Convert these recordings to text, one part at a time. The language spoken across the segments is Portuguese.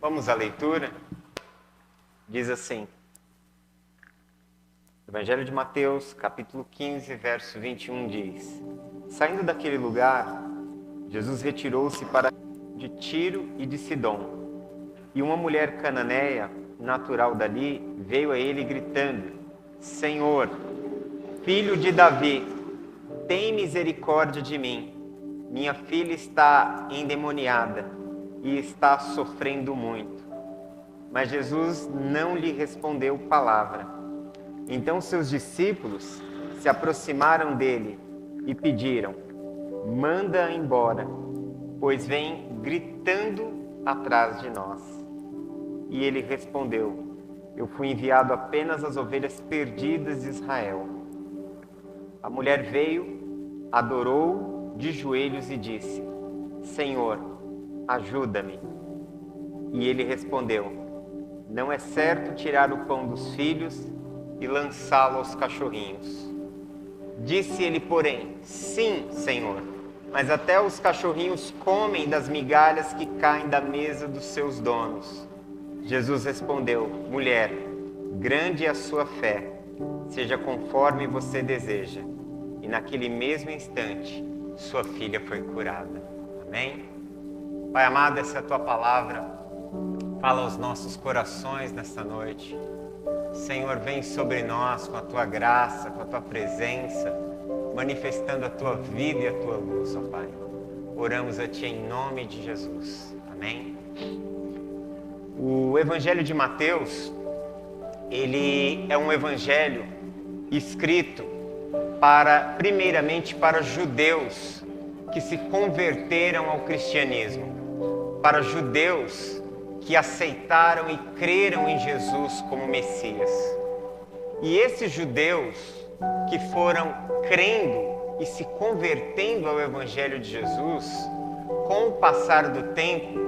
Vamos à leitura? Diz assim, Evangelho de Mateus, capítulo 15, verso 21 diz: Saindo daquele lugar, Jesus retirou-se para de Tiro e de Sidom. E uma mulher cananeia, natural dali, veio a ele gritando: Senhor, filho de Davi, tem misericórdia de mim. Minha filha está endemoniada e está sofrendo muito. Mas Jesus não lhe respondeu palavra. Então seus discípulos se aproximaram dele e pediram: manda-a embora, pois vem gritando atrás de nós. E ele respondeu: eu fui enviado apenas às ovelhas perdidas de Israel. A mulher veio, adorou de joelhos e disse: Senhor, ajuda-me. E ele respondeu: não é certo tirar o pão dos filhos e lançá-lo aos cachorrinhos. Disse ele, porém: sim, Senhor, mas até os cachorrinhos comem das migalhas que caem da mesa dos seus donos. Jesus respondeu: mulher, grande é a sua fé, seja conforme você deseja. E naquele mesmo instante, sua filha foi curada. Amém? Pai amado, essa é a tua palavra. Fala aos nossos corações nesta noite. Senhor, vem sobre nós com a tua graça, com a tua presença, manifestando a tua vida e a tua luz, ó Pai. Oramos a ti em nome de Jesus. Amém? O Evangelho de Mateus, ele é um evangelho escrito primeiramente para judeus que se converteram ao cristianismo, para judeus que aceitaram e creram em Jesus como Messias. E esses judeus que foram crendo e se convertendo ao Evangelho de Jesus, com o passar do tempo,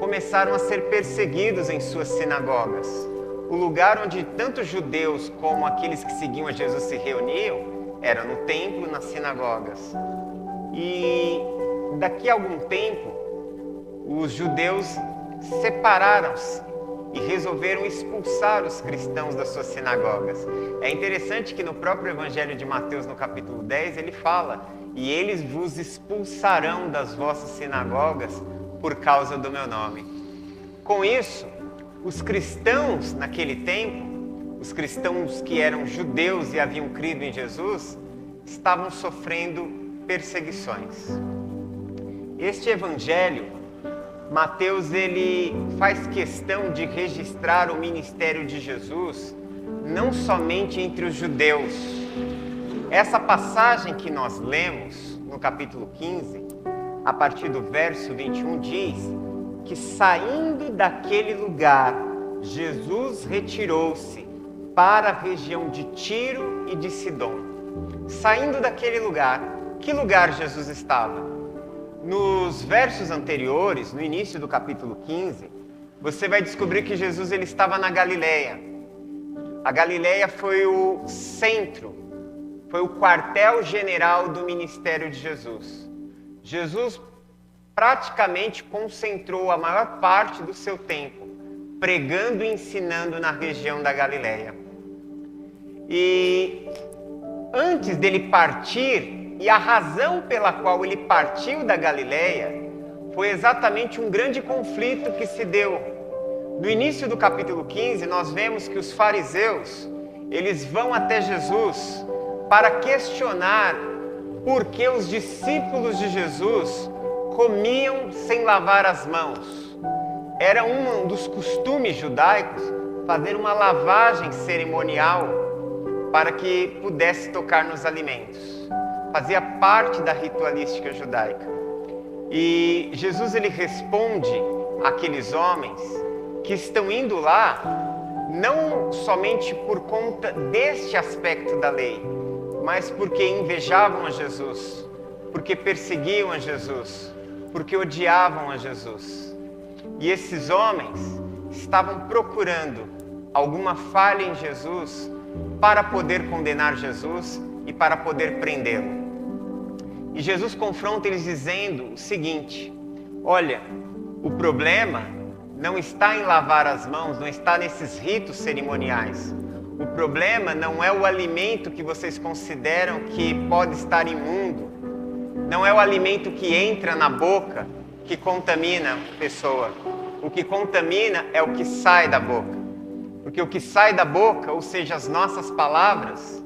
começaram a ser perseguidos em suas sinagogas. O lugar onde tanto judeus como aqueles que seguiam a Jesus se reuniam era no templo, nas sinagogas. E daqui a algum tempo, os judeus separaram-se e resolveram expulsar os cristãos das suas sinagogas. É interessante que no próprio Evangelho de Mateus, no capítulo 10, ele fala: e eles vos expulsarão das vossas sinagogas por causa do meu nome. Com isso, os cristãos naquele tempo, os cristãos que eram judeus e haviam crido em Jesus, estavam sofrendo perseguições. Este evangelho, Mateus, ele faz questão de registrar o ministério de Jesus não somente entre os judeus. Essa passagem que nós lemos no capítulo 15, a partir do verso 21, diz que saindo daquele lugar, Jesus retirou-se para a região de Tiro e de Sidom. Saindo daquele lugar, que lugar Jesus estava? Nos versos anteriores, no início do capítulo 15, você vai descobrir que Jesus ele estava na Galileia. A Galileia foi o centro, foi o quartel-general do ministério de Jesus. Jesus praticamente concentrou a maior parte do seu tempo pregando e ensinando na região da Galileia. E antes dele partir, e a razão pela qual ele partiu da Galileia, foi exatamente um grande conflito que se deu. No início do capítulo 15, nós vemos que os fariseus, eles vão até Jesus para questionar por que os discípulos de Jesus comiam sem lavar as mãos. Era um dos costumes judaicos fazer uma lavagem cerimonial para que pudesse tocar nos alimentos. Fazia parte da ritualística judaica. E Jesus ele responde àqueles homens que estão indo lá não somente por conta deste aspecto da lei, mas porque invejavam a Jesus, porque perseguiam a Jesus, porque odiavam a Jesus. E esses homens estavam procurando alguma falha em Jesus para poder condenar Jesus e para poder prendê-lo. E Jesus confronta eles dizendo o seguinte: olha, o problema não está em lavar as mãos, não está nesses ritos cerimoniais. O problema não é o alimento que vocês consideram que pode estar imundo. Não é o alimento que entra na boca que contamina a pessoa. O que contamina é o que sai da boca. Porque o que sai da boca, ou seja, as nossas palavras,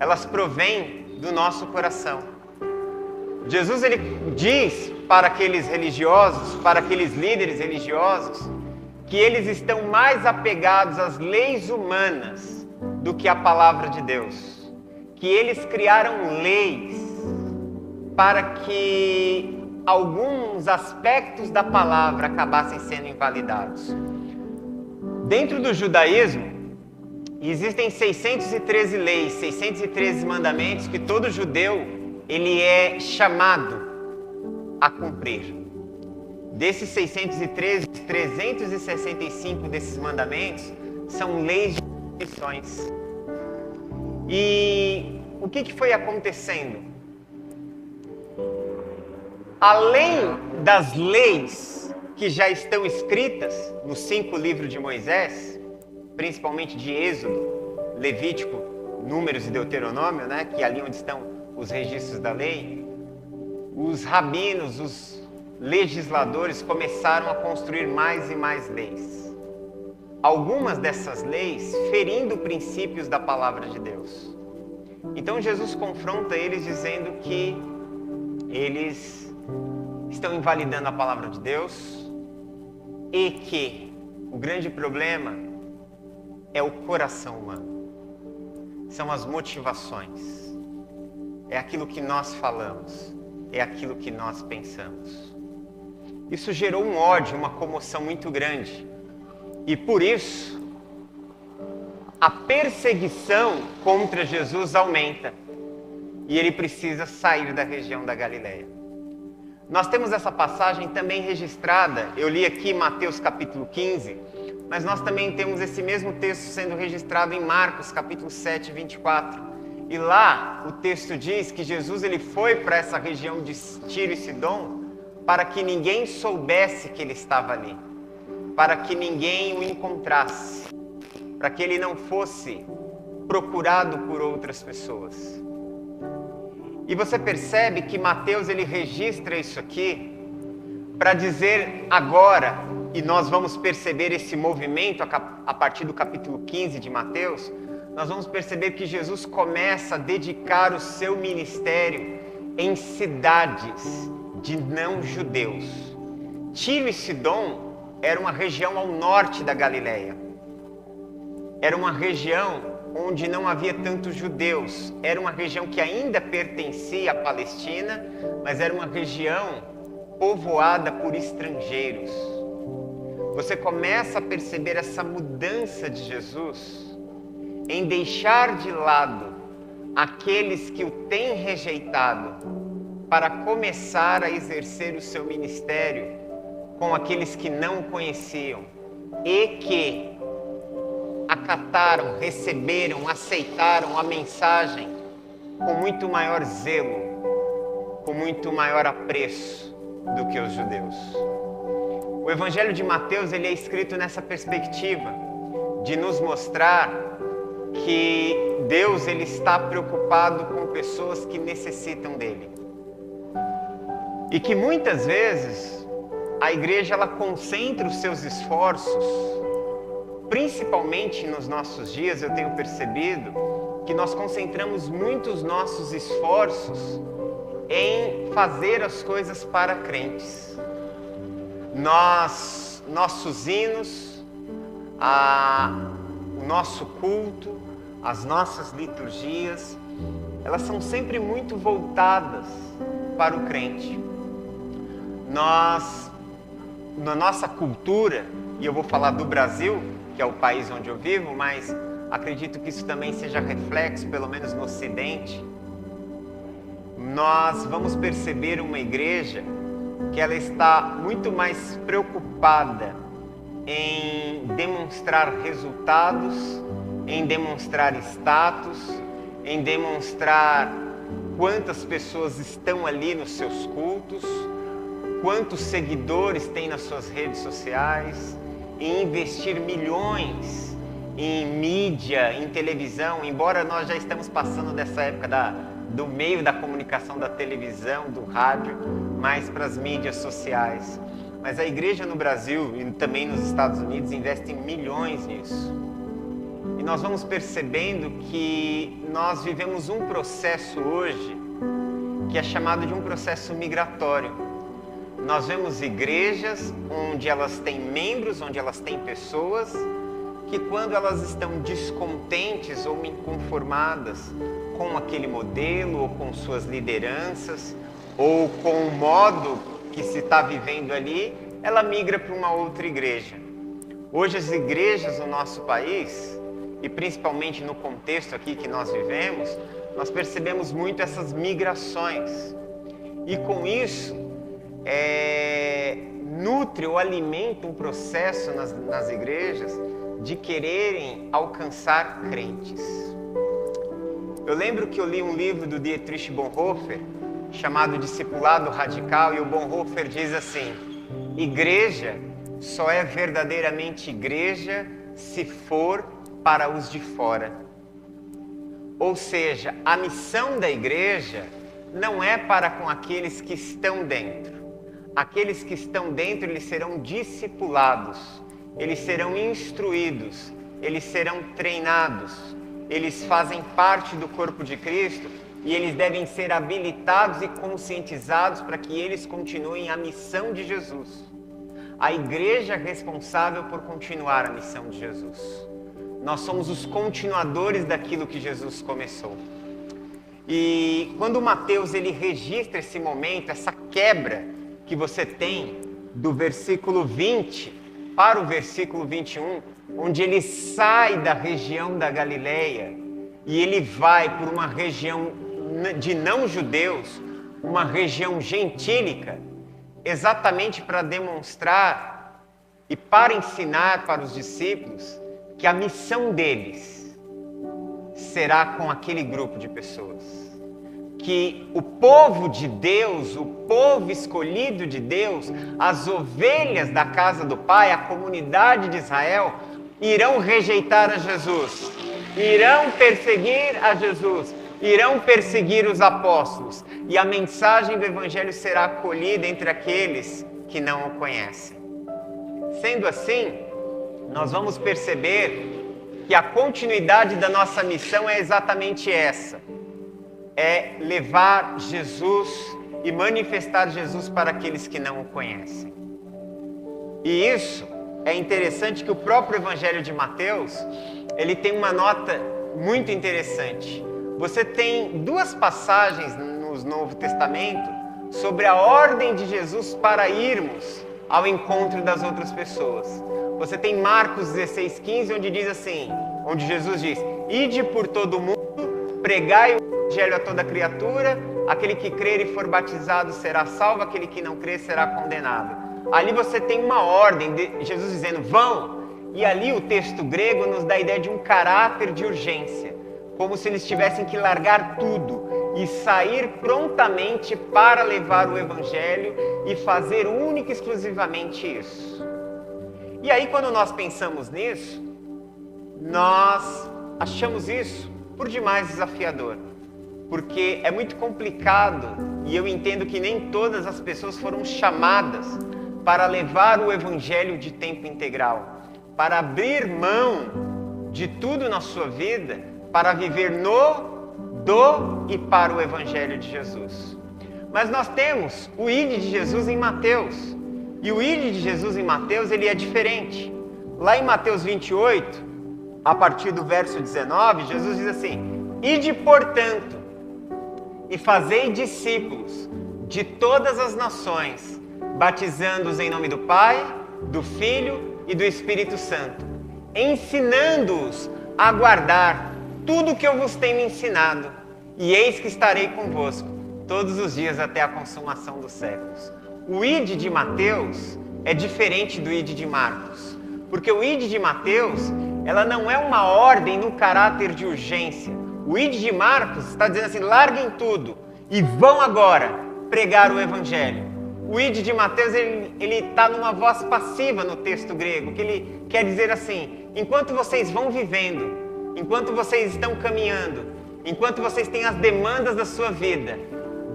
elas provêm do nosso coração. Jesus, ele diz para aqueles religiosos, para aqueles líderes religiosos, que eles estão mais apegados às leis humanas do que à palavra de Deus. Que eles criaram leis para que alguns aspectos da palavra acabassem sendo invalidados. Dentro do judaísmo, existem 613 leis, 613 mandamentos que todo judeu ele é chamado a cumprir. Desses 613, 365 desses mandamentos são leis de instituições. E o que foi acontecendo? Além das leis que já estão escritas nos 5 livros de Moisés, principalmente de Êxodo, Levítico, Números e Deuteronômio, né, que é ali onde estão os registros da lei, os rabinos, os legisladores começaram a construir mais e mais leis. Algumas dessas leis ferindo princípios da palavra de Deus. Então Jesus confronta eles dizendo que eles estão invalidando a palavra de Deus e que o grande problema é o coração humano. São as motivações. É aquilo que nós falamos, é aquilo que nós pensamos. Isso gerou um ódio, uma comoção muito grande. E por isso, a perseguição contra Jesus aumenta. E ele precisa sair da região da Galileia. Nós temos essa passagem também registrada, eu li aqui Mateus capítulo 15, mas nós também temos esse mesmo texto sendo registrado em Marcos capítulo 7, 24. E lá o texto diz que Jesus ele foi para essa região de Tiro e Sidom para que ninguém soubesse que ele estava ali, para que ninguém o encontrasse, para que ele não fosse procurado por outras pessoas. E você percebe que Mateus ele registra isso aqui para dizer agora, e nós vamos perceber esse movimento a partir do capítulo 15 de Mateus, nós vamos perceber que Jesus começa a dedicar o seu ministério em cidades de não-judeus. Tiro e Sidom era uma região ao norte da Galileia. Era uma região onde não havia tantos judeus. Era uma região que ainda pertencia à Palestina, mas era uma região povoada por estrangeiros. Você começa a perceber essa mudança de Jesus em deixar de lado aqueles que o têm rejeitado para começar a exercer o seu ministério com aqueles que não o conheciam e que acataram, receberam, aceitaram a mensagem com muito maior zelo, com muito maior apreço do que os judeus. O Evangelho de Mateus ele é escrito nessa perspectiva de nos mostrar que Deus ele está preocupado com pessoas que necessitam dele. E que muitas vezes a igreja ela concentra os seus esforços, principalmente nos nossos dias, eu tenho percebido que nós concentramos muito os nossos esforços em fazer as coisas para crentes. Nossos hinos, o nosso culto, as nossas liturgias, elas são sempre muito voltadas para o crente. Na nossa cultura, e eu vou falar do Brasil, que é o país onde eu vivo, mas acredito que isso também seja reflexo, pelo menos no Ocidente, nós vamos perceber uma igreja que ela está muito mais preocupada em demonstrar resultados, em demonstrar status, em demonstrar quantas pessoas estão ali nos seus cultos, quantos seguidores tem nas suas redes sociais, em investir milhões em mídia, em televisão, embora nós já estamos passando dessa época do meio da comunicação, da televisão, do rádio, mais para as mídias sociais. Mas a igreja no Brasil e também nos Estados Unidos investe milhões nisso. E nós vamos percebendo que nós vivemos um processo hoje que é chamado de um processo migratório. Nós vemos igrejas onde elas têm membros, onde elas têm pessoas que quando elas estão descontentes ou inconformadas com aquele modelo ou com suas lideranças ou com o modo que se está vivendo ali, ela migra para uma outra igreja. Hoje as igrejas no nosso país, e principalmente no contexto aqui que nós vivemos, nós percebemos muito essas migrações. E com isso, nutre ou alimenta um processo nas igrejas de quererem alcançar crentes. Eu lembro que eu li um livro do Dietrich Bonhoeffer, chamado Discipulado Radical, e o Bonhoeffer diz assim: igreja só é verdadeiramente igreja se for para os de fora. Ou seja, a missão da igreja não é para com aqueles que estão dentro. Aqueles que estão dentro, eles serão discipulados, eles serão instruídos, eles serão treinados, eles fazem parte do corpo de Cristo e eles devem ser habilitados e conscientizados para que eles continuem a missão de Jesus. A igreja é responsável por continuar a missão de Jesus. Nós somos os continuadores daquilo que Jesus começou. E quando Mateus ele registra esse momento, essa quebra que você tem do versículo 20 para o versículo 21, onde ele sai da região da Galileia e ele vai por uma região de não-judeus, uma região gentílica, exatamente para demonstrar e para ensinar para os discípulos que a missão deles será com aquele grupo de pessoas. Que o povo de Deus, o povo escolhido de Deus, as ovelhas da casa do Pai, a comunidade de Israel, irão rejeitar a Jesus, irão perseguir a Jesus, irão perseguir os apóstolos, e a mensagem do Evangelho será acolhida entre aqueles que não o conhecem. Sendo assim, nós vamos perceber que a continuidade da nossa missão é exatamente essa: é levar Jesus e manifestar Jesus para aqueles que não o conhecem. E isso é interessante que o próprio Evangelho de Mateus, ele tem uma nota muito interessante. Você tem duas passagens no Novo Testamento sobre a ordem de Jesus para irmos ao encontro das outras pessoas. Você tem Marcos 16:15, onde diz assim, onde Jesus diz: ide por todo o mundo, pregai o Evangelho a toda criatura, aquele que crer e for batizado será salvo, aquele que não crer será condenado. Ali você tem uma ordem de Jesus dizendo, vão, e ali o texto grego nos dá a ideia de um caráter de urgência, como se eles tivessem que largar tudo e sair prontamente para levar o Evangelho e fazer única e exclusivamente isso. E aí quando nós pensamos nisso, nós achamos isso por demais desafiador. Porque é muito complicado e eu entendo que nem todas as pessoas foram chamadas para levar o Evangelho de tempo integral, para abrir mão de tudo na sua vida, para viver do e para o Evangelho de Jesus. Mas nós temos o ide de Jesus em Mateus, e o ide de Jesus em Mateus ele é diferente. Lá em Mateus 28, a partir do verso 19, Jesus diz assim: ide portanto, e fazei discípulos de todas as nações, batizando-os em nome do Pai, do Filho e do Espírito Santo, ensinando-os a guardar tudo o que eu vos tenho ensinado, e eis que estarei convosco todos os dias até a consumação dos séculos. O ide de Mateus é diferente do ide de Marcos, porque o ide de Mateus, ela não é uma ordem no caráter de urgência. O ide de Marcos está dizendo assim, larguem tudo e vão agora pregar o Evangelho. O id de Mateus, ele está numa voz passiva no texto grego, que ele quer dizer assim: enquanto vocês vão vivendo, enquanto vocês estão caminhando, enquanto vocês têm as demandas da sua vida,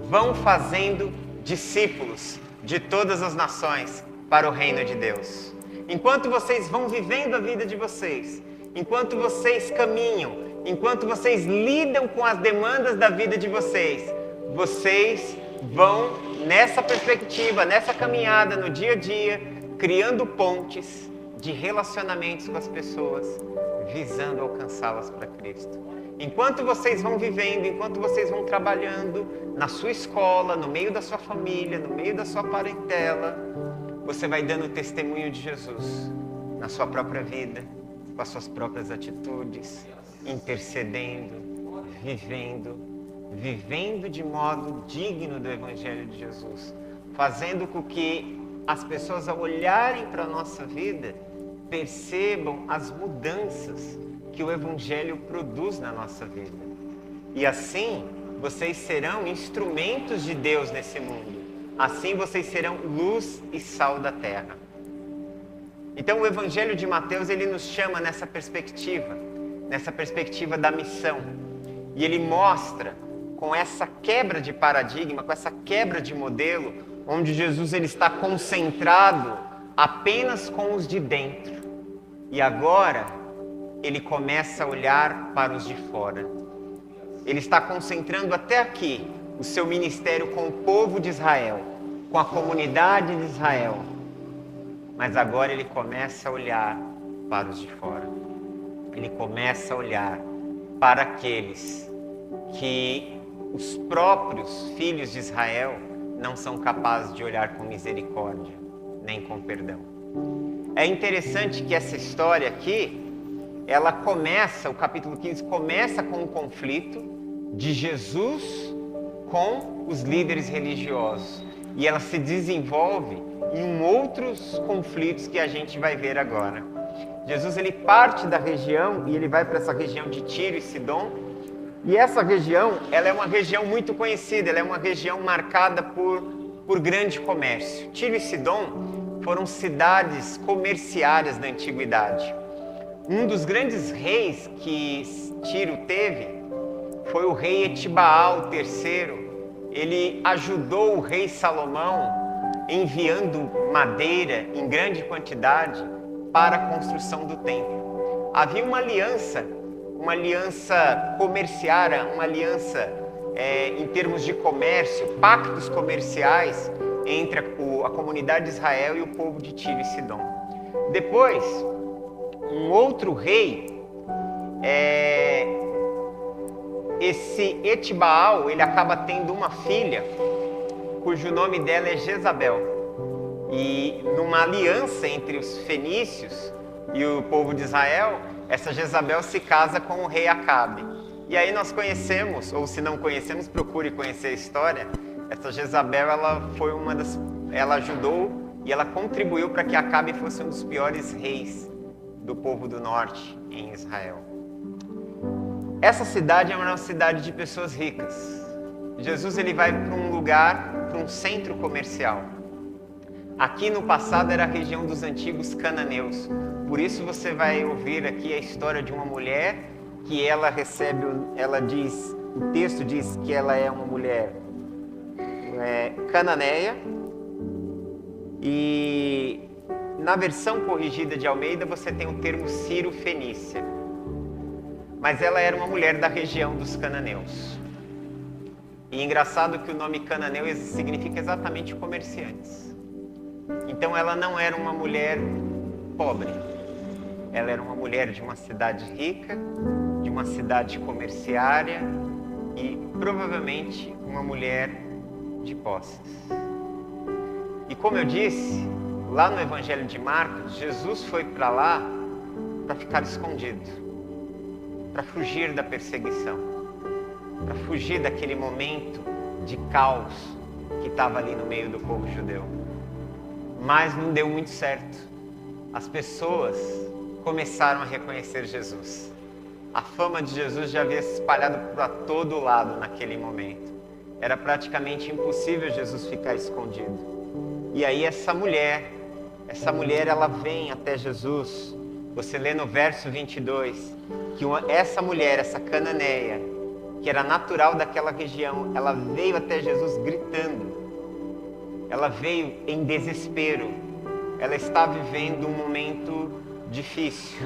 vão fazendo discípulos de todas as nações para o reino de Deus. Enquanto vocês vão vivendo a vida de vocês, enquanto vocês caminham, enquanto vocês lidam com as demandas da vida de vocês, vocês vão nessa perspectiva, nessa caminhada no dia a dia, criando pontes de relacionamentos com as pessoas, visando alcançá-las para Cristo. Enquanto vocês vão vivendo, enquanto vocês vão trabalhando na sua escola, no meio da sua família, no meio da sua parentela, você vai dando testemunho de Jesus na sua própria vida, com as suas próprias atitudes, intercedendo, vivendo de modo digno do Evangelho de Jesus, fazendo com que as pessoas, ao olharem para a nossa vida, percebam as mudanças que o Evangelho produz na nossa vida. E assim, vocês serão instrumentos de Deus nesse mundo. Assim, vocês serão luz e sal da terra. Então, o Evangelho de Mateus, ele nos chama nessa perspectiva da missão. E ele mostra, com essa quebra de paradigma, com essa quebra de modelo, onde Jesus ele está concentrado apenas com os de dentro. E agora, ele começa a olhar para os de fora. Ele está concentrando até aqui o seu ministério com o povo de Israel, com a comunidade de Israel. Mas agora ele começa a olhar para os de fora. Ele começa a olhar para aqueles que os próprios filhos de Israel não são capazes de olhar com misericórdia, nem com perdão. É interessante que essa história aqui, ela começa, o capítulo 15 começa com um conflito de Jesus com os líderes religiosos. E ela se desenvolve em outros conflitos que a gente vai ver agora. Jesus ele parte da região e ele vai para essa região de Tiro e Sidom. E essa região, ela é uma região muito conhecida, ela é uma região marcada por grande comércio. Tiro e Sidom foram cidades comerciárias da antiguidade. Um dos grandes reis que Tiro teve foi o rei Etibaal III. Ele ajudou o rei Salomão enviando madeira em grande quantidade para a construção do templo. Havia uma aliança comerciária, uma aliança em termos de comércio, pactos comerciais entre a comunidade de Israel e o povo de Tiro e Sidom. Depois, um outro rei, esse Etibaal, ele acaba tendo uma filha, cujo nome dela é Jezabel. E numa aliança entre os fenícios e o povo de Israel, essa Jezabel se casa com o rei Acabe. E aí nós conhecemos, ou se não conhecemos, procure conhecer a história. Essa Jezabel, ela ajudou e ela contribuiu para que Acabe fosse um dos piores reis do povo do norte em Israel. Essa cidade é uma cidade de pessoas ricas. Jesus ele vai para um lugar, para um centro comercial. Aqui no passado era a região dos antigos cananeus. Por isso você vai ouvir aqui a história de uma mulher que ela recebe, o texto diz que ela é uma mulher cananeia. E na versão corrigida de Almeida você tem o termo Ciro-fenícia. Mas ela era uma mulher da região dos cananeus. E engraçado que o nome cananeu significa exatamente comerciantes. Então ela não era uma mulher pobre. Ela era uma mulher de uma cidade rica, de uma cidade comerciária e provavelmente uma mulher de posses. E como eu disse, lá no Evangelho de Marcos, Jesus foi para lá para ficar escondido, para fugir da perseguição, para fugir daquele momento de caos que estava ali no meio do povo judeu. Mas não deu muito certo. As pessoas começaram a reconhecer Jesus. A fama de Jesus já havia se espalhado para todo lado naquele momento. Era praticamente impossível Jesus ficar escondido. E aí essa mulher ela vem até Jesus. Você lê no verso 22 que essa mulher, essa cananeia, que era natural daquela região, ela veio até Jesus gritando. Ela veio em desespero. Ela está vivendo um momento difícil.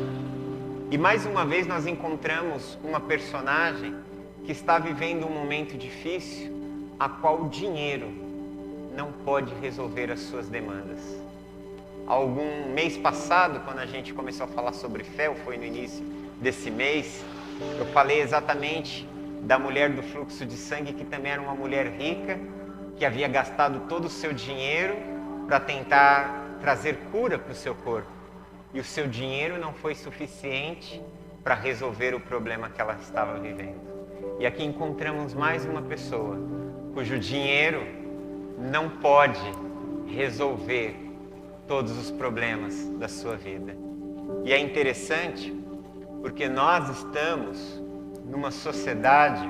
E mais uma vez nós encontramos uma personagem que está vivendo um momento difícil, a qual o dinheiro não pode resolver as suas demandas. Algum mês passado, quando a gente começou a falar sobre fé, ou foi no início desse mês, eu falei exatamente da mulher do fluxo de sangue, que também era uma mulher rica, que havia gastado todo o seu dinheiro para tentar trazer cura para o seu corpo. E o seu dinheiro não foi suficiente para resolver o problema que ela estava vivendo. E aqui encontramos mais uma pessoa cujo dinheiro não pode resolver todos os problemas da sua vida. E é interessante porque nós estamos numa sociedade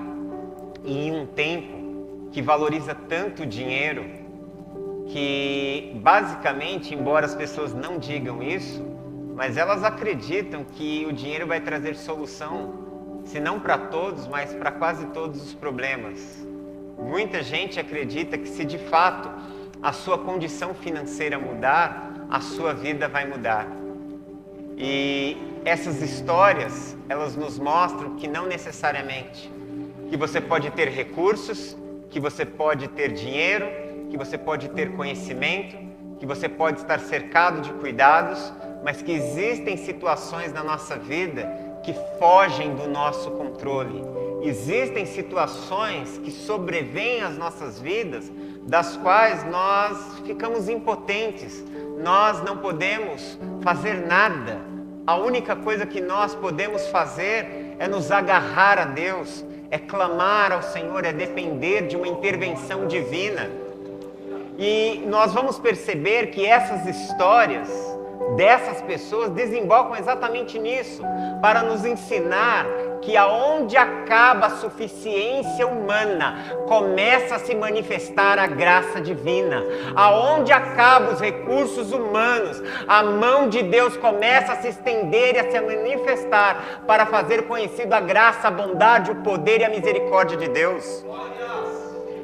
e em um tempo que valoriza tanto o dinheiro que, basicamente, embora as pessoas não digam isso, mas elas acreditam que o dinheiro vai trazer solução, se não para todos, mas para quase todos os problemas. Muita gente acredita que, se de fato a sua condição financeira mudar, a sua vida vai mudar. E essas histórias, elas nos mostram que não necessariamente, que você pode ter recursos, que você pode ter dinheiro, que você pode ter conhecimento, que você pode estar cercado de cuidados, mas que existem situações na nossa vida que fogem do nosso controle. Existem situações que sobrevêm às nossas vidas, das quais nós ficamos impotentes. Nós não podemos fazer nada. A única coisa que nós podemos fazer é nos agarrar a Deus, é clamar ao Senhor, é depender de uma intervenção divina. E nós vamos perceber que essas histórias dessas pessoas desembocam exatamente nisso, para nos ensinar que aonde acaba a suficiência humana, começa a se manifestar a graça divina. Aonde acabam os recursos humanos, a mão de Deus começa a se estender e a se manifestar para fazer conhecido a graça, a bondade, o poder e a misericórdia de Deus.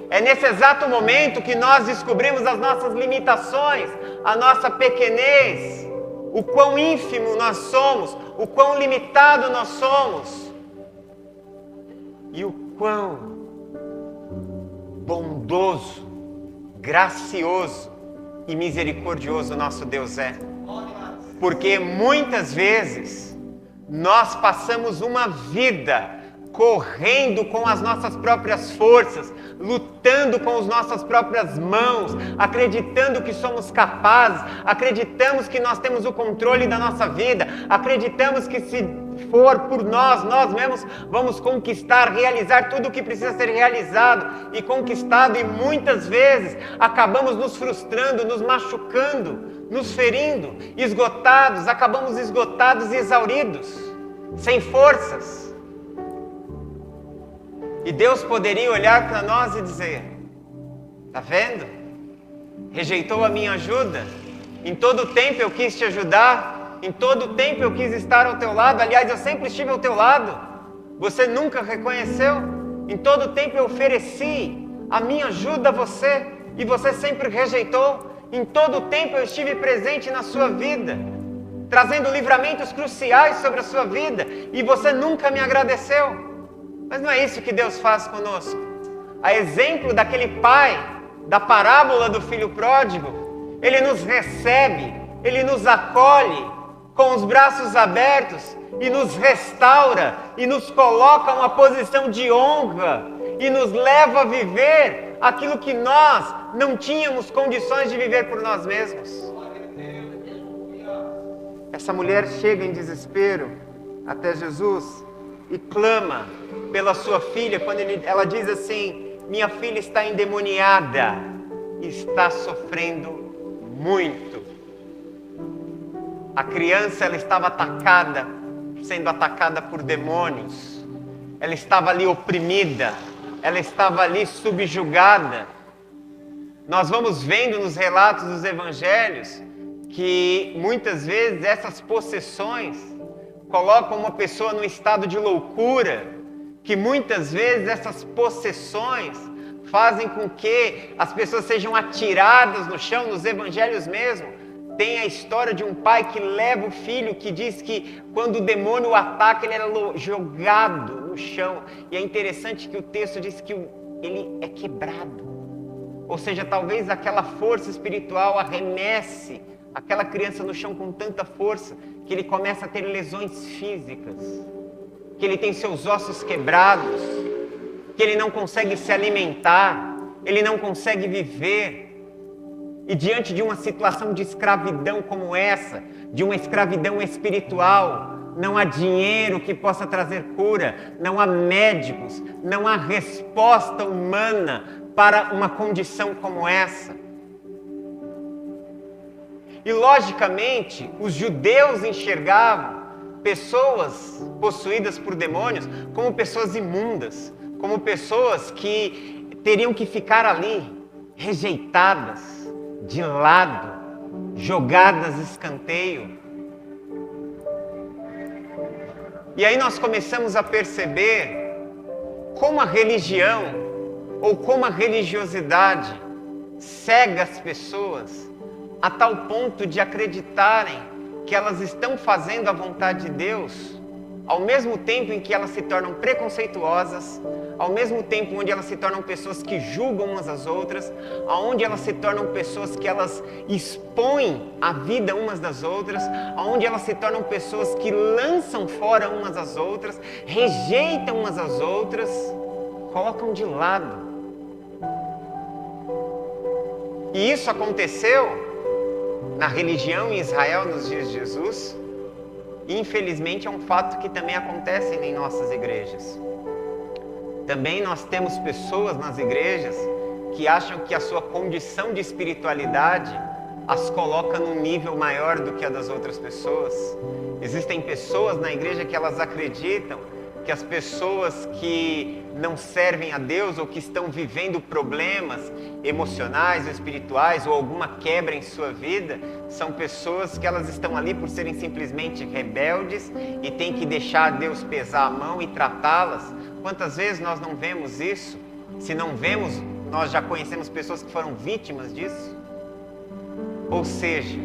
É nesse exato momento que nós descobrimos as nossas limitações, a nossa pequenez, o quão ínfimo nós somos, o quão limitado nós somos e o quão bondoso, gracioso e misericordioso nosso Deus é. Porque muitas vezes nós passamos uma vida correndo com as nossas próprias forças, lutando com as nossas próprias mãos, acreditando que somos capazes, acreditamos que nós temos o controle da nossa vida, acreditamos que se for por nós mesmos vamos conquistar, realizar tudo o que precisa ser realizado e conquistado, e muitas vezes acabamos nos frustrando, nos machucando, nos ferindo, esgotados, acabamos esgotados e exauridos, sem forças. E Deus poderia olhar para nós e dizer: tá vendo? Rejeitou a minha ajuda. Em todo tempo eu quis te ajudar. Em todo tempo eu quis estar ao teu lado. Aliás, eu sempre estive ao teu lado. Você nunca reconheceu. Em todo tempo eu ofereci a minha ajuda a você e você sempre rejeitou. Em todo tempo eu estive presente na sua vida, trazendo livramentos cruciais sobre a sua vida, e você nunca me agradeceu. Mas não é isso que Deus faz conosco. A exemplo daquele pai da parábola do filho pródigo, ele nos recebe, ele nos acolhe com os braços abertos e nos restaura e nos coloca uma posição de honra e nos leva a viver aquilo que nós não tínhamos condições de viver por nós mesmos. Essa mulher chega em desespero até Jesus e clama pela sua filha, quando ela diz assim: minha filha está endemoniada, está sofrendo muito. A criança, ela estava atacada, sendo atacada por demônios, ela estava ali oprimida, ela estava ali subjugada. Nós vamos vendo nos relatos dos evangelhos que muitas vezes essas possessões colocam uma pessoa num estado de loucura, que muitas vezes essas possessões fazem com que as pessoas sejam atiradas no chão. Nos evangelhos mesmo, tem a história de um pai que leva o filho, que diz que quando o demônio o ataca, ele era jogado no chão. E é interessante que o texto diz que ele é quebrado. Ou seja, talvez aquela força espiritual arremesse aquela criança no chão com tanta força que ele começa a ter lesões físicas, que ele tem seus ossos quebrados, que ele não consegue se alimentar, ele não consegue viver. E diante de uma situação de escravidão como essa, de uma escravidão espiritual, não há dinheiro que possa trazer cura, não há médicos, não há resposta humana para uma condição como essa. E logicamente, os judeus enxergavam pessoas possuídas por demônios como pessoas imundas, como pessoas que teriam que ficar ali, rejeitadas, de lado, jogadas a escanteio. E aí nós começamos a perceber como a religião ou como a religiosidade cega as pessoas a tal ponto de acreditarem que elas estão fazendo a vontade de Deus, ao mesmo tempo em que elas se tornam preconceituosas, ao mesmo tempo onde elas se tornam pessoas que julgam umas às outras, aonde elas se tornam pessoas que elas expõem a vida umas das outras, aonde elas se tornam pessoas que lançam fora umas às outras, rejeitam umas às outras, colocam de lado. E isso aconteceu na religião em Israel nos dias de Jesus, e infelizmente é um fato que também acontece em nossas igrejas. Também nós temos pessoas nas igrejas que acham que a sua condição de espiritualidade as coloca num nível maior do que a das outras pessoas. Existem pessoas na igreja que elas acreditam que as pessoas que não servem a Deus ou que estão vivendo problemas emocionais ou espirituais ou alguma quebra em sua vida, são pessoas que elas estão ali por serem simplesmente rebeldes e tem que deixar Deus pesar a mão e tratá-las. Quantas vezes nós não vemos isso? Se não vemos, nós já conhecemos pessoas que foram vítimas disso. Ou seja,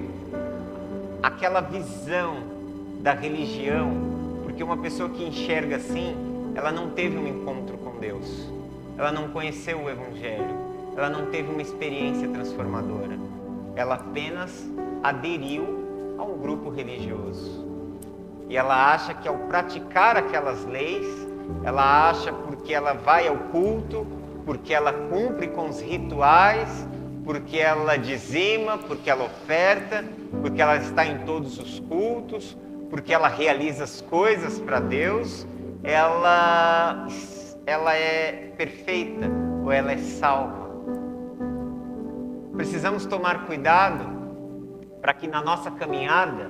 aquela visão da religião, porque uma pessoa que enxerga assim, ela não teve um encontro com Deus, ela não conheceu o Evangelho, ela não teve uma experiência transformadora, ela apenas aderiu a um grupo religioso. E ela acha que ao praticar aquelas leis, ela acha porque ela vai ao culto, porque ela cumpre com os rituais, porque ela dizima, porque ela oferta, porque ela está em todos os cultos, porque ela realiza as coisas para Deus, ela é perfeita ou ela é salva. Precisamos tomar cuidado para que na nossa caminhada,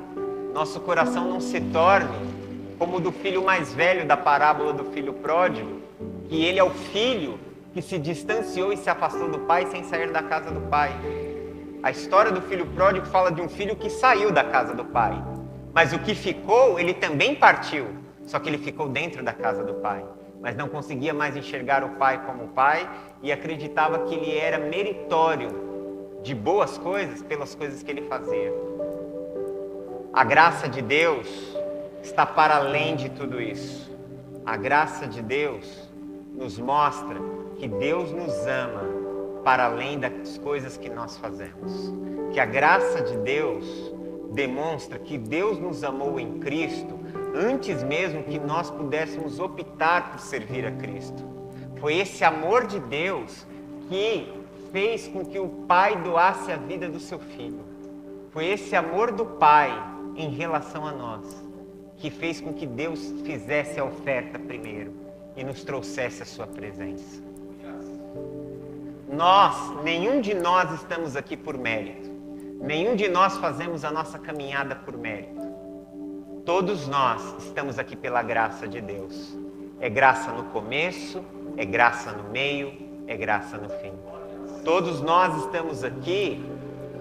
nosso coração não se torne como o do filho mais velho da parábola do filho pródigo, que ele é o filho que se distanciou e se afastou do pai sem sair da casa do pai. A história do filho pródigo fala de um filho que saiu da casa do pai, mas o que ficou, ele também partiu, só que ele ficou dentro da casa do pai, mas não conseguia mais enxergar o pai como pai e acreditava que ele era meritório de boas coisas pelas coisas que ele fazia. A graça de Deus está para além de tudo isso. A graça de Deus nos mostra que Deus nos ama para além das coisas que nós fazemos. Que a graça de Deus demonstra que Deus nos amou em Cristo antes mesmo que nós pudéssemos optar por servir a Cristo. Foi esse amor de Deus que fez com que o Pai doasse a vida do seu Filho. Foi esse amor do Pai em relação a nós que fez com que Deus fizesse a oferta primeiro e nos trouxesse a sua presença. Nenhum de nós estamos aqui por mérito. Nenhum de nós fazemos a nossa caminhada por mérito. Todos nós estamos aqui pela graça de Deus. É graça no começo, é graça no meio, é graça no fim. Todos nós estamos aqui,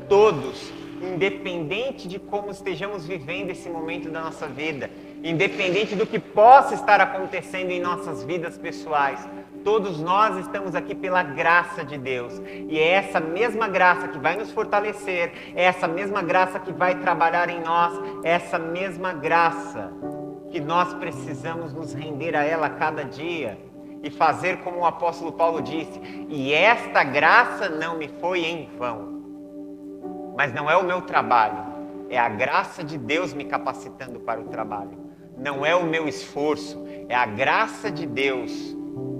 todos, independente de como estejamos vivendo esse momento da nossa vida, independente do que possa estar acontecendo em nossas vidas pessoais, todos nós estamos aqui pela graça de Deus. E é essa mesma graça que vai nos fortalecer, é essa mesma graça que vai trabalhar em nós, é essa mesma graça que nós precisamos nos render a ela a cada dia e fazer como o apóstolo Paulo disse: e esta graça não me foi em vão. Mas não é o meu trabalho, é a graça de Deus me capacitando para o trabalho. Não é o meu esforço, é a graça de Deus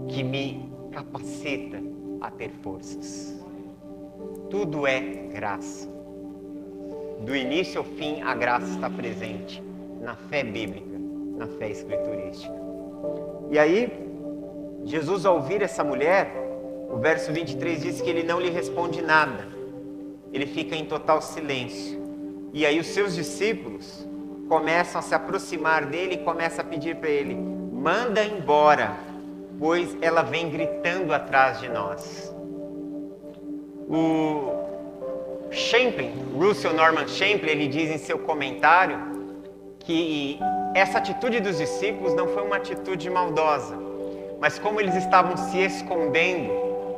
que me capacita a ter forças. Tudo é graça. Do início ao fim, a graça está presente na fé bíblica, na fé escriturística. E aí, Jesus, ao ouvir essa mulher, o verso 23 diz que ele não lhe responde nada. Ele fica em total silêncio. E aí os seus discípulos começam a se aproximar dele e começam a pedir para ele: manda embora, pois ela vem gritando atrás de nós. O Champlin, Russell Norman Champlin, ele diz em seu comentário que essa atitude dos discípulos não foi uma atitude maldosa, mas como eles estavam se escondendo,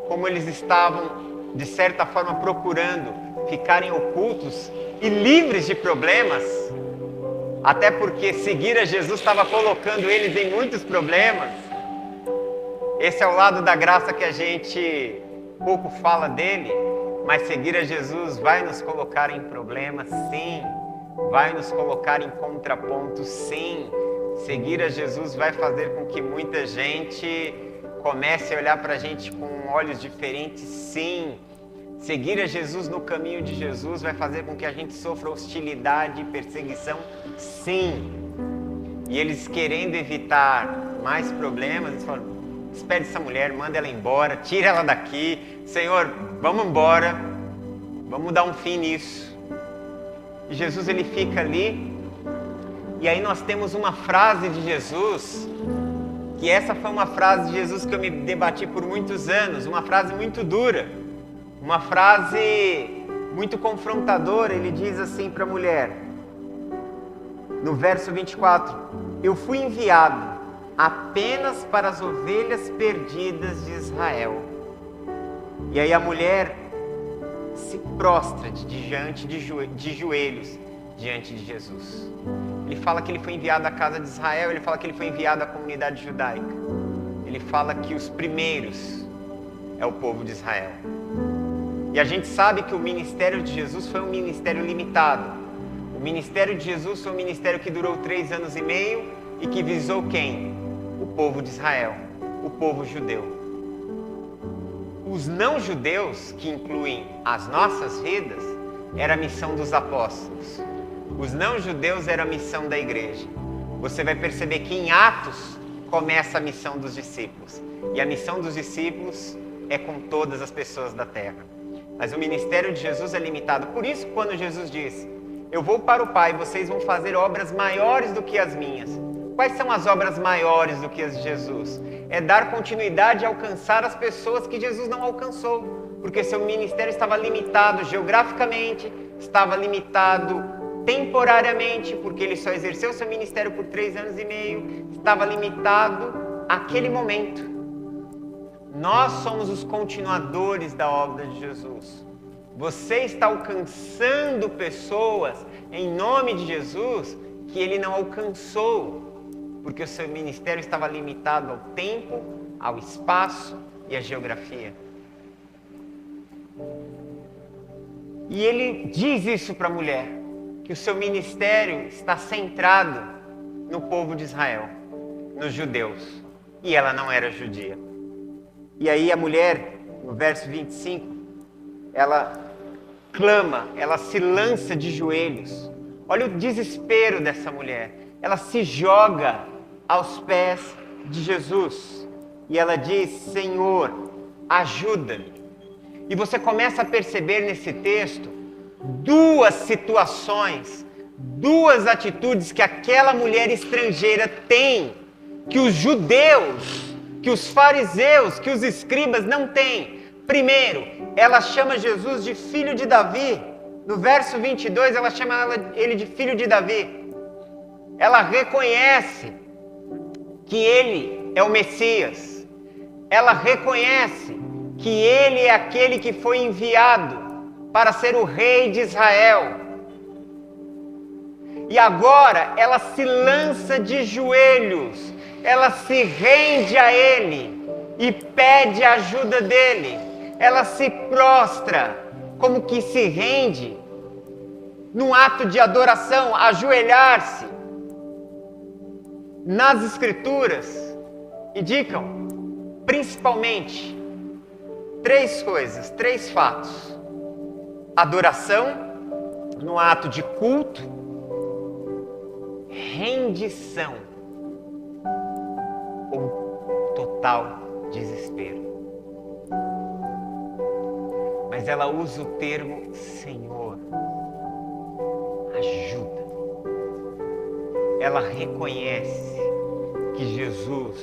como eles estavam, de certa forma, procurando ficarem ocultos e livres de problemas, até porque seguir a Jesus estava colocando eles em muitos problemas. Esse é o lado da graça que a gente pouco fala dele, mas seguir a Jesus vai nos colocar em problemas, sim. Vai nos colocar em contrapontos, sim. Seguir a Jesus vai fazer com que muita gente comece a olhar para a gente com olhos diferentes, sim. Seguir a Jesus no caminho de Jesus vai fazer com que a gente sofra hostilidade e perseguição, sim. E eles, querendo evitar mais problemas, eles falam: espere essa mulher, manda ela embora, tira ela daqui. Senhor, vamos embora, vamos dar um fim nisso. E Jesus, ele fica ali. E aí nós temos uma frase de Jesus, que essa foi uma frase de Jesus que eu me debati por muitos anos, uma frase muito dura, uma frase muito confrontadora. Ele diz assim para a mulher, no verso 24: eu fui enviado apenas para as ovelhas perdidas de Israel. E aí a mulher se prostra de joelhos diante de Jesus. Ele fala que ele foi enviado à casa de Israel, ele fala que ele foi enviado à comunidade judaica. Ele fala que os primeiros é o povo de Israel. E a gente sabe que o ministério de Jesus foi um ministério limitado. O ministério de Jesus foi um ministério que durou 3 anos e meio e que visou quem? O povo de Israel, o povo judeu. Os não-judeus, que incluem as nossas vidas, era a missão dos apóstolos. Os não-judeus era a missão da igreja. Você vai perceber que em Atos começa a missão dos discípulos. E a missão dos discípulos é com todas as pessoas da terra. Mas o ministério de Jesus é limitado. Por isso, quando Jesus diz: eu vou para o Pai, vocês vão fazer obras maiores do que as minhas. Quais são as obras maiores do que as de Jesus? É dar continuidade e alcançar as pessoas que Jesus não alcançou. Porque seu ministério estava limitado geograficamente, estava limitado temporariamente, porque ele só exerceu seu ministério por 3 anos e meio, estava limitado àquele momento. Nós somos os continuadores da obra de Jesus. Você está alcançando pessoas em nome de Jesus que ele não alcançou, porque o seu ministério estava limitado ao tempo, ao espaço e à geografia. E ele diz isso para a mulher, que o seu ministério está centrado no povo de Israel, nos judeus, e ela não era judia. E aí a mulher, no verso 25, ela clama, ela se lança de joelhos. Olha o desespero dessa mulher. Ela se joga aos pés de Jesus e ela diz: Senhor, ajuda-me. E você começa a perceber nesse texto 2 situações, 2 atitudes que aquela mulher estrangeira tem, que os judeus, que os fariseus, que os escribas não têm. Primeiro, ela chama Jesus de filho de Davi. No verso 22, ela chama ele de filho de Davi. Ela reconhece que ele é o Messias. Ela reconhece que ele é aquele que foi enviado para ser o rei de Israel. E agora ela se lança de joelhos, ela se rende a ele e pede a ajuda dele. Ela se prostra, como que se rende, num ato de adoração, ajoelhar-se. Nas Escrituras indicam, principalmente, 3 coisas, 3 fatos: adoração, no ato de culto, rendição ou total desespero. Mas ela usa o termo Senhor, ajuda. Ela reconhece que Jesus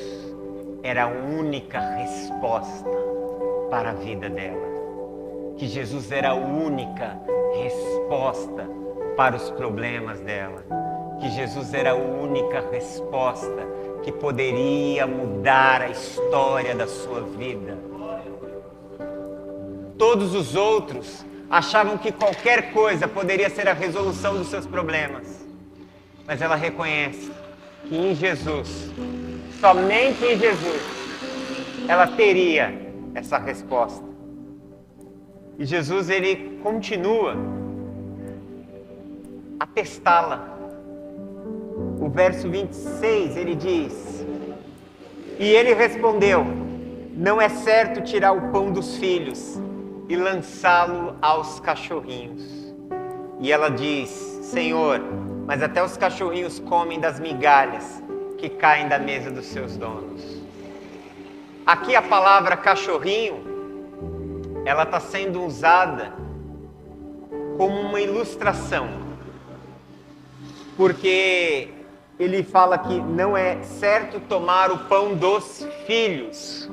era a única resposta para a vida dela. Que Jesus era a única resposta para os problemas dela. Que Jesus era a única resposta que poderia mudar a história da sua vida. Todos os outros achavam que qualquer coisa poderia ser a resolução dos seus problemas. Mas ela reconhece que em Jesus, somente em Jesus, ela teria essa resposta. E Jesus, ele continua a testá-la. O verso 26, ele diz: e ele respondeu: não é certo tirar o pão dos filhos e lançá-lo aos cachorrinhos. E ela diz: Senhor, mas até os cachorrinhos comem das migalhas que caem da mesa dos seus donos. Aqui a palavra cachorrinho, ela está sendo usada como uma ilustração, porque ele fala que não é certo tomar o pão dos filhos.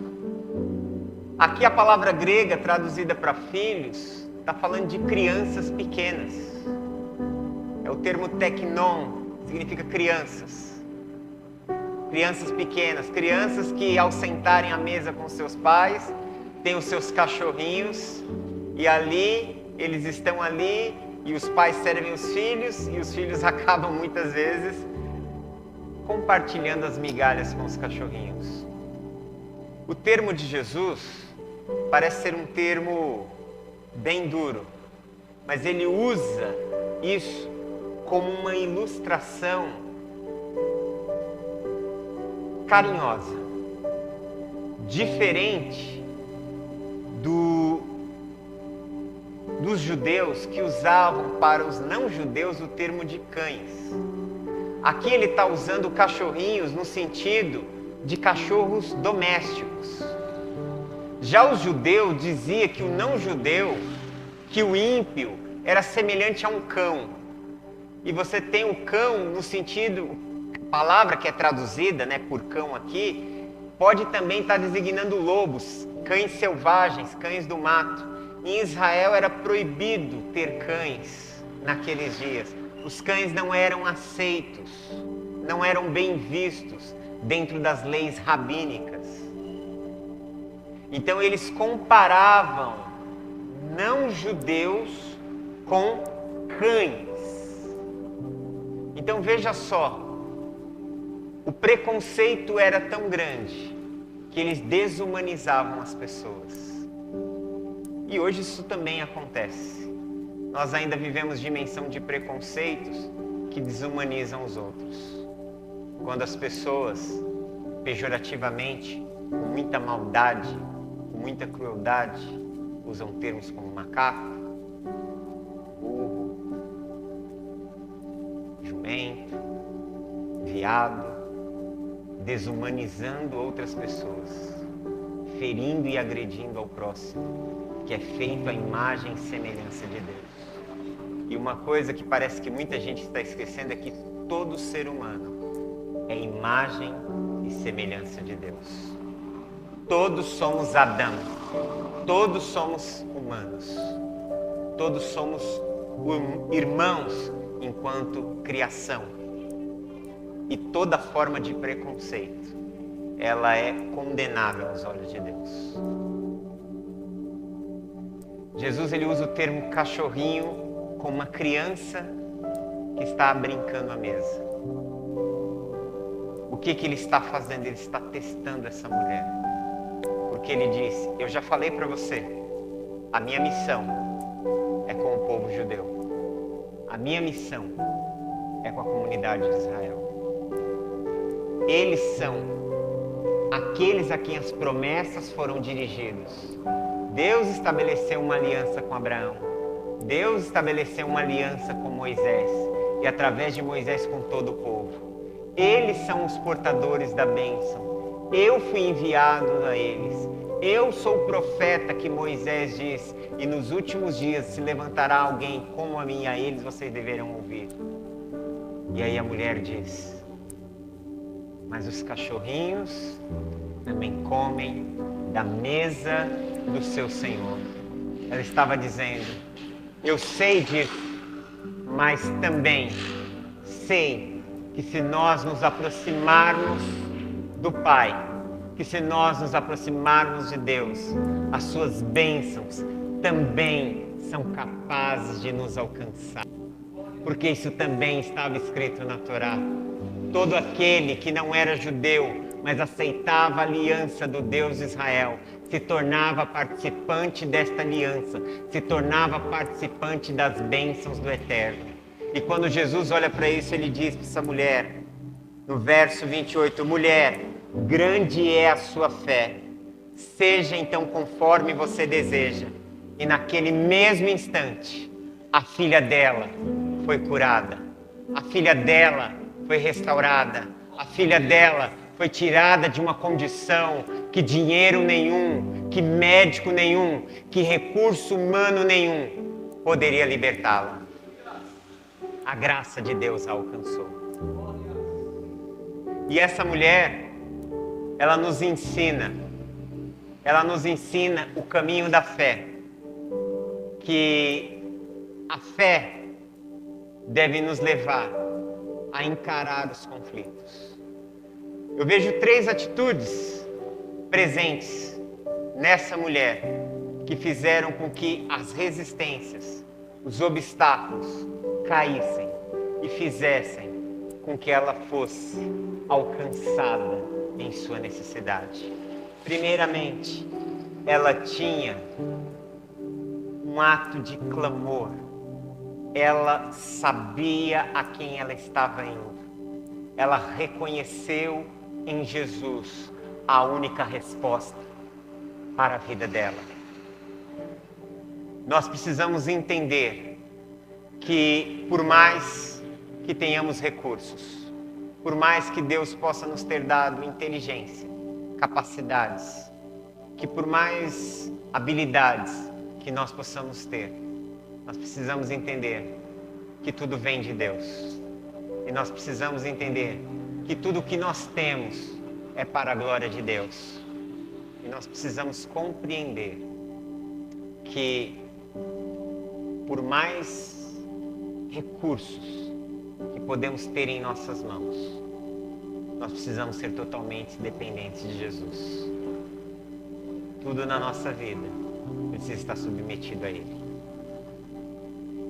Aqui a palavra grega traduzida para filhos está falando de crianças pequenas. É o termo teknon, significa crianças. Crianças pequenas, crianças que ao sentarem à mesa com seus pais, têm os seus cachorrinhos e ali, eles estão ali e os pais servem os filhos e os filhos acabam muitas vezes compartilhando as migalhas com os cachorrinhos. O termo de Jesus parece ser um termo bem duro, mas ele usa isso como uma ilustração carinhosa, diferente dos judeus que usavam para os não-judeus o termo de cães. Aqui ele está usando cachorrinhos no sentido de cachorros domésticos. Já o judeu dizia que o não-judeu, que o ímpio, era semelhante a um cão. E você tem o cão no sentido, a palavra que é traduzida, por cão aqui, pode também estar designando lobos, cães selvagens, cães do mato. Em Israel era proibido ter cães naqueles dias. Os cães não eram aceitos, não eram bem vistos dentro das leis rabínicas. Então eles comparavam não-judeus com cães. Então veja só, o preconceito era tão grande que eles desumanizavam as pessoas. E hoje isso também acontece. Nós ainda vivemos dimensão de preconceitos que desumanizam os outros. Quando as pessoas, pejorativamente, com muita maldade, com muita crueldade, usam termos como macaco, burro, jumento, viado, desumanizando outras pessoas, ferindo e agredindo ao próximo, que é feito à imagem e semelhança de Deus. E uma coisa que parece que muita gente está esquecendo é que todo ser humano é imagem e semelhança de Deus. Todos somos Adão. Todos somos humanos. Todos somos irmãos enquanto criação. E toda forma de preconceito, ela é condenável aos olhos de Deus. Jesus, ele usa o termo cachorrinho com uma criança que está brincando à mesa. O que ele está fazendo? Ele está testando essa mulher. Porque ele diz: eu já falei para você, a minha missão é com o povo judeu. A minha missão é com a comunidade de Israel. Eles são aqueles a quem as promessas foram dirigidas. Deus estabeleceu uma aliança com Abraão. Deus estabeleceu uma aliança com Moisés. E através de Moisés com todo o povo. Eles são os portadores da bênção. Eu fui enviado a eles. Eu sou o profeta que Moisés diz. E nos últimos dias se levantará alguém como a mim, a eles vocês deverão ouvir. E aí a mulher diz: mas os cachorrinhos também comem da mesa do seu Senhor. Ela estava dizendo: eu sei disso, mas também sei que se nós nos aproximarmos do Pai, que se nós nos aproximarmos de Deus, as suas bênçãos também são capazes de nos alcançar. Porque isso também estava escrito na Torá. Todo aquele que não era judeu, mas aceitava a aliança do Deus de Israel, se tornava participante desta aliança, se tornava participante das bênçãos do Eterno. E quando Jesus olha para isso, ele diz para essa mulher, no verso 28, mulher, grande é a sua fé, seja então conforme você deseja. E naquele mesmo instante, a filha dela foi curada, a filha dela foi restaurada, a filha dela foi tirada de uma condição que dinheiro nenhum, que médico nenhum, que recurso humano nenhum poderia libertá-la. A graça de Deus a alcançou. E essa mulher, ela nos ensina o caminho da fé, que a fé deve nos levar a encarar os conflitos. Eu vejo 3 atitudes presentes nessa mulher que fizeram com que as resistências, os obstáculos caíssem e fizessem com que ela fosse alcançada em sua necessidade. Primeiramente, ela tinha um ato de clamor. Ela sabia a quem ela estava indo. Ela reconheceu em Jesus a única resposta para a vida dela. Nós precisamos entender que por mais que tenhamos recursos, por mais que Deus possa nos ter dado inteligência, capacidades, que por mais habilidades que nós possamos ter, nós precisamos entender que tudo vem de Deus. E nós precisamos entender que tudo que nós temos é para a glória de Deus. E nós precisamos compreender que por mais recursos que podemos ter em nossas mãos, nós precisamos ser totalmente dependentes de Jesus. Tudo na nossa vida precisa estar submetido a Ele.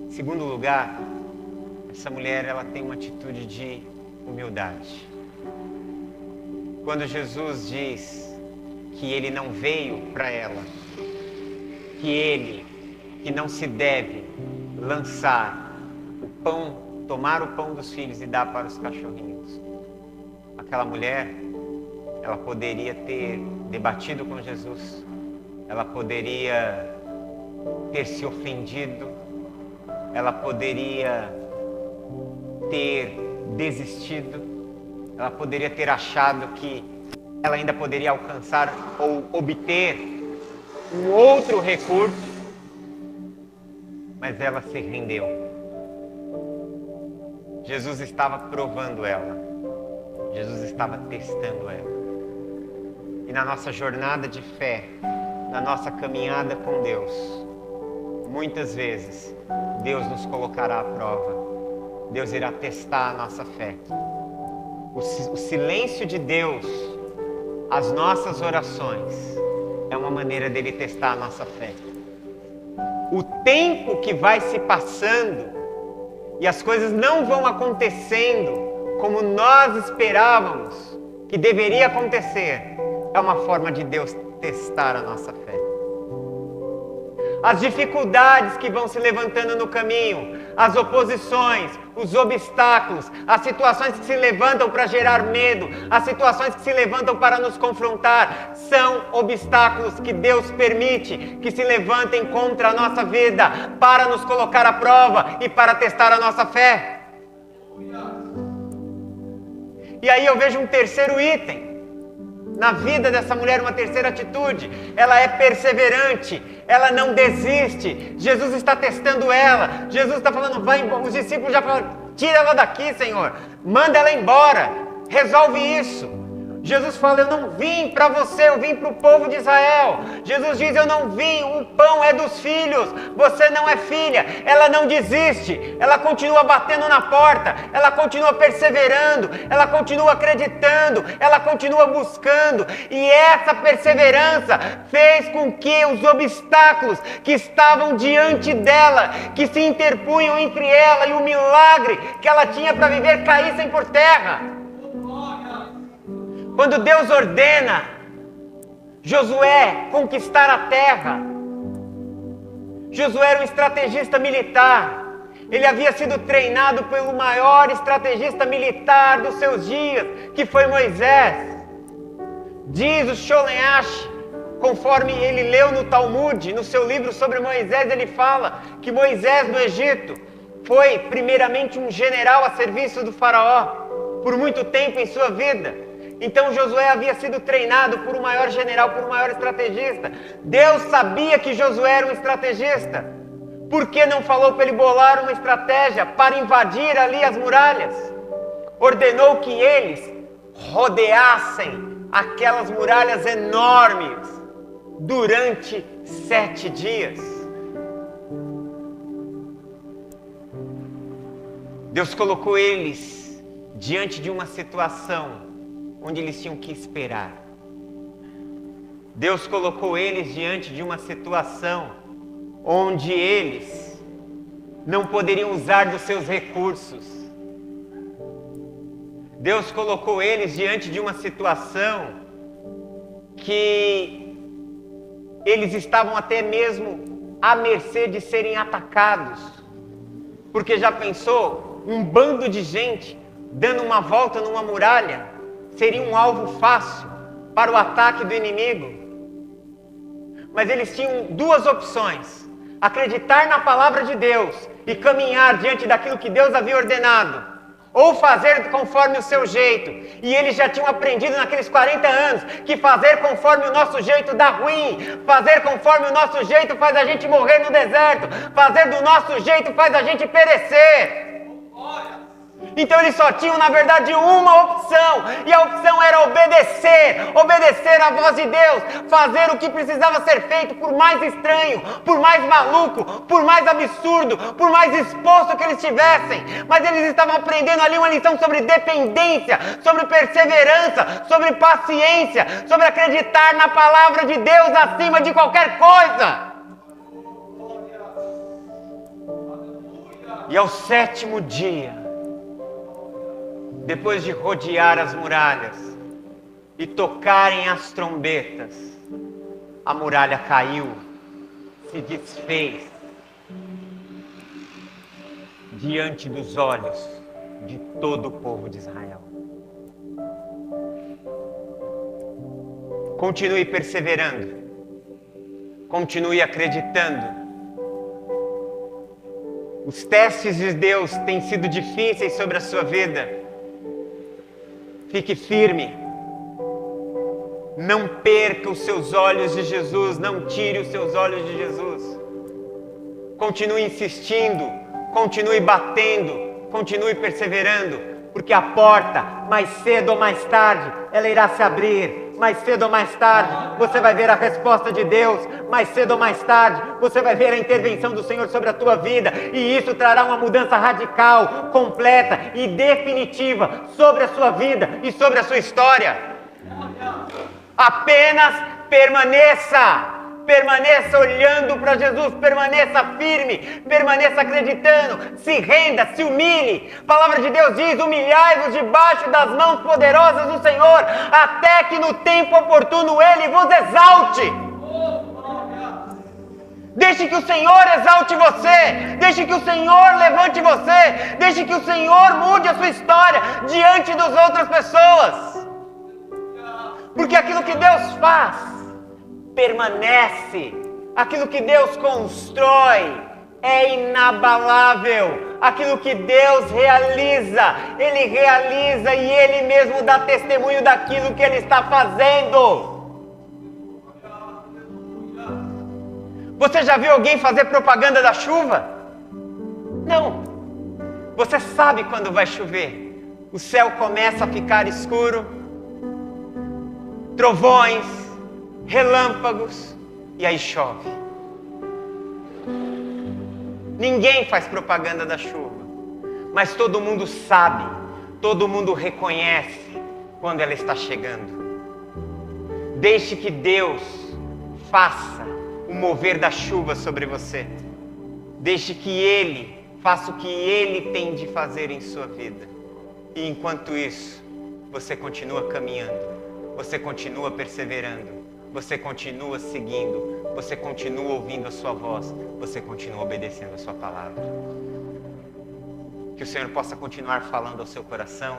Em segundo lugar, essa mulher, ela tem uma atitude de humildade. Quando Jesus diz que Ele não veio para ela, que não se deve lançar o pão, tomar o pão dos filhos e dar para os cachorrinhos. Aquela mulher, ela poderia ter debatido com Jesus, ela poderia ter se ofendido, ela poderia ter desistido, ela poderia ter achado que ela ainda poderia alcançar ou obter um outro recurso, mas ela se rendeu. Jesus estava provando ela, Jesus estava testando ela. E na nossa jornada de fé, na nossa caminhada com Deus, muitas vezes Deus nos colocará à prova. Deus irá testar a nossa fé. O silêncio de Deus, as nossas orações, é uma maneira dele testar a nossa fé. O tempo que vai se passando e as coisas não vão acontecendo como nós esperávamos que deveria acontecer, é uma forma de Deus testar a nossa fé. As dificuldades que vão se levantando no caminho, as oposições, os obstáculos, as situações que se levantam para gerar medo, as situações que se levantam para nos confrontar, são obstáculos que Deus permite que se levantem contra a nossa vida, para nos colocar à prova e para testar a nossa fé. E aí eu vejo um terceiro item na vida dessa mulher, uma terceira atitude. Ela é perseverante, ela não desiste. Jesus está testando ela, Jesus está falando, vai embora. Os discípulos já falaram, tira ela daqui, Senhor, manda ela embora, resolve isso. Jesus fala, eu não vim para você, eu vim para o povo de Israel. Jesus diz, eu não vim, o pão é dos filhos, você não é filha. Ela não desiste, ela continua batendo na porta, ela continua perseverando, ela continua acreditando, ela continua buscando. E essa perseverança fez com que os obstáculos que estavam diante dela, que se interpunham entre ela e o milagre que ela tinha para viver, caíssem por terra. Quando Deus ordena Josué conquistar a terra, Josué era um estrategista militar. Ele havia sido treinado pelo maior estrategista militar dos seus dias, que foi Moisés. Diz o Sholem Ash, conforme ele leu no Talmud, no seu livro sobre Moisés, ele fala que Moisés no Egito foi primeiramente um general a serviço do faraó, por muito tempo em sua vida. Então Josué havia sido treinado por um maior general, por um maior estrategista. Deus sabia que Josué era um estrategista. Por que não falou para ele bolar uma estratégia para invadir ali as muralhas? Ordenou que eles rodeassem aquelas muralhas enormes durante 7 dias. Deus colocou eles diante de uma situação onde eles tinham que esperar. Deus colocou eles diante de uma situação onde eles não poderiam usar dos seus recursos. Deus colocou eles diante de uma situação que eles estavam até mesmo à mercê de serem atacados. Porque já pensou, um bando de gente dando uma volta numa muralha seria um alvo fácil para o ataque do inimigo. Mas eles tinham 2 opções: acreditar na palavra de Deus e caminhar diante daquilo que Deus havia ordenado, ou fazer conforme o seu jeito. E eles já tinham aprendido naqueles 40 anos que fazer conforme o nosso jeito dá ruim, fazer conforme o nosso jeito faz a gente morrer no deserto, fazer do nosso jeito faz a gente perecer. Então eles só tinham, na verdade, uma opção, e a opção era obedecer à voz de Deus, fazer o que precisava ser feito, por mais estranho, por mais maluco, por mais absurdo, por mais exposto que eles tivessem. Mas eles estavam aprendendo ali uma lição sobre dependência, sobre perseverança, sobre paciência, sobre acreditar na palavra de Deus acima de qualquer coisa. E ao 7º dia, depois de rodear as muralhas e tocarem as trombetas, a muralha caiu, se desfez diante dos olhos de todo o povo de Israel. Continue perseverando, continue acreditando. Os testes de Deus têm sido difíceis sobre a sua vida. Fique firme, não perca os seus olhos de Jesus, não tire os seus olhos de Jesus. Continue insistindo, continue batendo, continue perseverando, porque a porta, mais cedo ou mais tarde, ela irá se abrir. mais cedo ou mais tarde você vai ver a resposta de Deus, mais cedo ou mais tarde você vai ver a intervenção do Senhor sobre a tua vida, e isso trará uma mudança radical, completa e definitiva sobre a sua vida e sobre a sua história. Apenas permaneça. Permaneça olhando para Jesus, permaneça firme, permaneça acreditando, se renda, se humilhe. A palavra de Deus diz: humilhai-vos debaixo das mãos poderosas do Senhor, até que no tempo oportuno Ele vos exalte. Deixe que o Senhor exalte você, deixe que o Senhor levante você, deixe que o Senhor mude a sua história diante das outras pessoas. Porque aquilo que Deus faz permanece, aquilo que Deus constrói é inabalável, aquilo que Deus realiza, Ele realiza e Ele mesmo dá testemunho daquilo que Ele está fazendo. Você já viu alguém fazer propaganda da chuva? Não. Você sabe quando vai chover. O céu começa a ficar escuro, trovões, relâmpagos, e aí chove. Ninguém faz propaganda da chuva, mas todo mundo sabe, todo mundo reconhece quando ela está chegando. Deixe que Deus faça o mover da chuva sobre você. Deixe que Ele faça o que Ele tem de fazer em sua vida. E enquanto isso, você continua caminhando, você continua perseverando, você continua seguindo, você continua ouvindo a sua voz, você continua obedecendo a sua palavra. Que o Senhor possa continuar falando ao seu coração.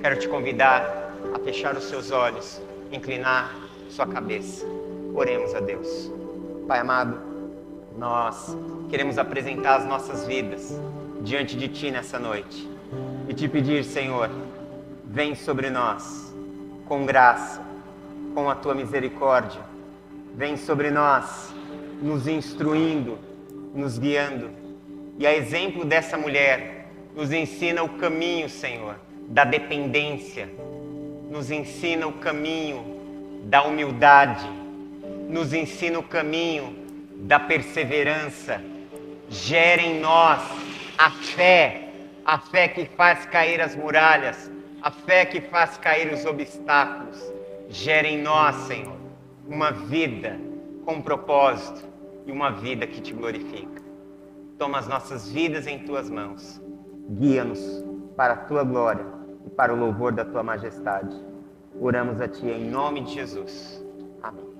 Quero te convidar a fechar os seus olhos, inclinar sua cabeça. Oremos a Deus. Pai amado, nós queremos apresentar as nossas vidas diante de Ti nessa noite e te pedir, Senhor, vem sobre nós com graça, com a Tua misericórdia. Vem sobre nós, nos instruindo, nos guiando. E a exemplo dessa mulher, nos ensina o caminho, Senhor, da dependência. Nos ensina o caminho da humildade. Nos ensina o caminho da perseverança. Gera em nós a fé que faz cair as muralhas, a fé que faz cair os obstáculos. Gera em nós, Senhor, uma vida com propósito e uma vida que Te glorifica. Toma as nossas vidas em Tuas mãos. Guia-nos para a Tua glória e para o louvor da Tua majestade. Oramos a Ti em nome de Jesus. Amém.